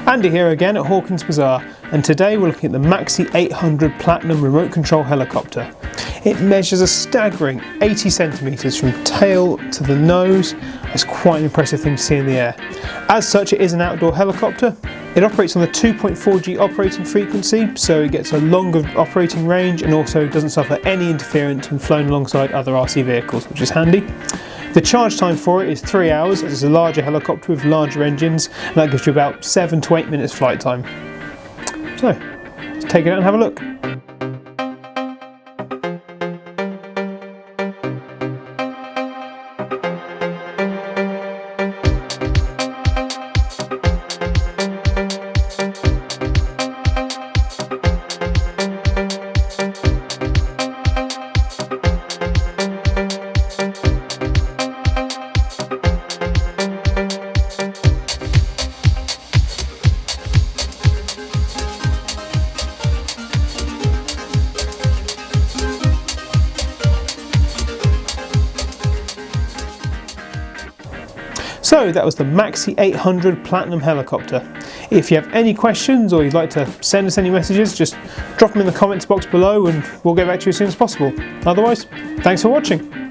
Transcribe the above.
Andy here again at Hawkins Bazaar, and today we're looking at the Maxi 800 Platinum remote control helicopter. It measures a staggering 80 centimetres from tail to the nose. It's quite an impressive thing to see in the air. As such, it is an outdoor helicopter. It operates on the 2.4G operating frequency, so it gets a longer operating range and also doesn't suffer any interference when flown alongside other RC vehicles, which is handy. The charge time for it is 3 hours, as it's a larger helicopter with larger engines, and that gives you about 7 to 8 minutes flight time. So, let's take it out and have a look. So that was the Maxi 800 Platinum helicopter. If you have any questions or you'd like to send us any messages, just drop them in the comments box below and we'll get back to you as soon as possible. Otherwise, thanks for watching.